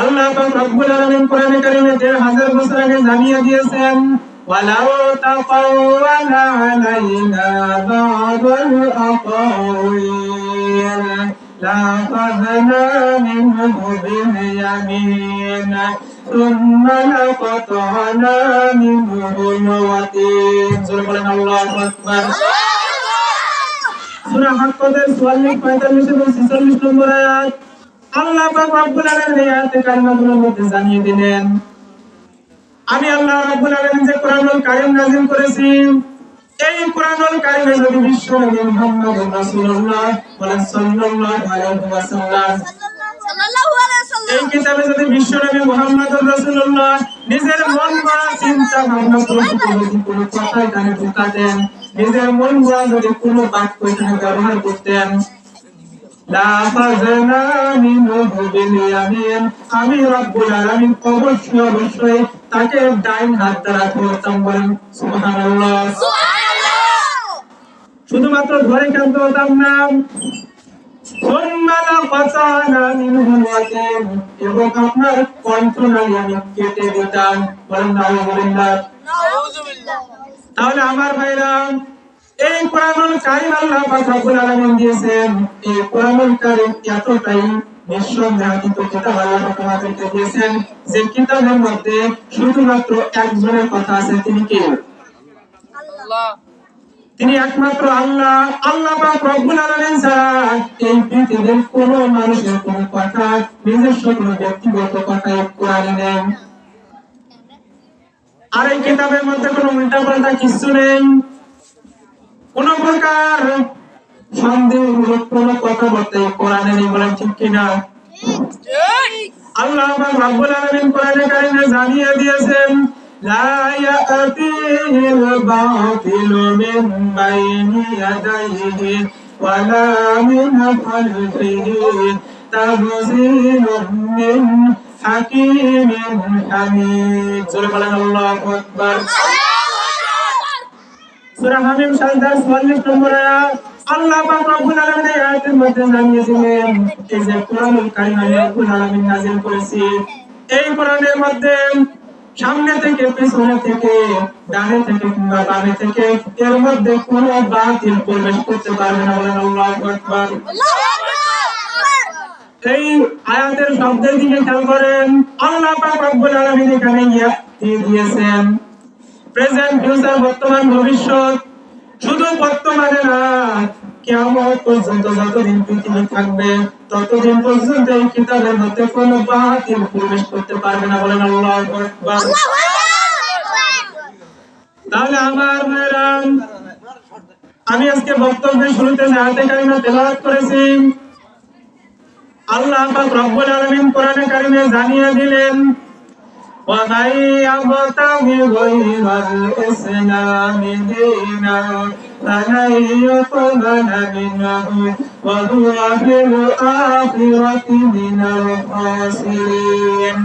আল্লাহ পাক রব্বুল আলামিন কোরআনে কারিমে 1000 বছর আগে জানিয়ে দিয়েছেন ওয়ালাউ তাকাওয়ালা আলাইনা বা'দাল আকাওয়িল লা'খাযনা মিনহু বিল ইয়ামিন সুম্মা লাকাতা'না মিনহুল ওয়াতিন। সূরা বলেন আল্লাহু আকবার। সূরা হাক্কাতের 44, 45 এবং 46 নম্বর আয়াত আল্লাহ পাক রব্বুল আলামিন এই আয়াতে কারিমাগুলোর মধ্যে জানিয়ে দিলেন, আমি আল্লাহ রাব্বুল আলামিন যে কোরআনুল কারীম নাযিল করেছি, এই কোরআনুল কারীমে যদি বিশ্বনবী মুহাম্মদ রাসূলুল্লাহ সাল্লাল্লাহু আলাইহি ওয়াসাল্লাম এই কিতাবে যদি বিশ্বনবী মুহাম্মদ রাসূলুল্লাহ নিজের মন গড়া চিন্তা ভাবনা করে যদি কোনো কথা এখানে ঢোকাতেন, নিজের মন গড়া যদি কোনো বাক্য এখানে ব্যবহার করতেন, লা'খাযনা মিনহু বিল ইয়ামিন, আমি রব্বুল আলামিন অবশ্যই তাকে ডাইন হাত দ্বারা ধরতাম। বলেন সুবহানাল্লাহ। শুধুমাত্র ধরে কেন হতাম না, এবং আপনার কণ্ঠনালী আমি কেটে দিতাম। বলেন নাউযুবিল্লাহ। তাহলে আমার ভাইরা, এই কোরআনুল কারীম আল্লাহ পাক রব্বুল আলামিন দিয়েছেন, এই কোরআনুল কারীম এতটাই নিঃসন্দেহাতীত কিতাব আল্লাহ তোমাদেরকে দিয়েছেন যে কিতাবের মধ্যে শুধুমাত্র একজনের কথা আছে, তিনি কে? আল্লাহ। তিনি একমাত্র আল্লাহ। আল্লাহ পাক রব্বুল আলামিন ছাড়া এই পৃথিবীর কোনো মানুষের কোনো কথা, নিজস্ব কোনো ব্যক্তিগত কথা কোরআনে নেই। আর এই কিতাবের মধ্যে কোনো উল্টাপাল্টা কিছু নেই, কোন প্রকার সন্দেহমূলক কোনো কথাবার্তা কোরআনে নেই। বলেন ঠিক কিনা? আল্লাহ পাক রব্বুল আলামিন কোরআনে কারিমে জানিয়ে দিয়েছেন, লা ইয়াতিহিল বাতিলু মিন বাইনি ইয়াদাইহি ওয়ালা মিন খালফিহি তানজিলুম মিন হাকীমিন হামিদ। সূরা বলেন আল্লাহু আকবার। সূরা হামিম 44 নম্বর আয়াত আল্লাহ পাক রব্বুল আলামিন এই আয়াতের মধ্যে জানিয়েছিলেন, এই যে কোরআনুল কারীম রব্বুল আলামিন নাযিল করেছে, এই কোরআনের মধ্যে সামনে থেকে, পিছনে থেকে, ডানে থেকে কিংবা বামে থেকে এর মধ্যে কোনো বাতিল প্রবেশ করতে পারবে না। বলেন আল্লাহু আকবার। এই আয়াতের শব্দের দিকে খেয়াল করেন, আল্লাহ পাক রব্বুল আলামিন এখানে দিয়েছেন প্রেজেন্ট, ফিউচার, বর্তমান, ভবিষ্যৎ। শুধু বর্তমানে না, কিয়ামত পর্যন্ত যতদিন পৃথিবী থাকবে ততদিন পর্যন্ত এই কিতাবের মধ্যে কোনো বাতিল প্রবেশ করতে পারবে না। বলেন আল্লাহু আকবার। তাহলে আমার ভাইরা, আমি আজকে বক্তব্যের শুরুতে যে আয়াতে কারিমা তেলাওয়াত করেছি, আল্লাহ পাক রব্বুল আলামিন কোরআনে কারিমে জানিয়ে দিলেন, وَمَن يَبْتَغِ غَيْرَ الْإِسْلَامِ دِينًا فَلَن يُقْبَلَ مِنْهُ وَهُوَ فِي الْآخِرَةِ مِنَ الْخَاسِرِينَ।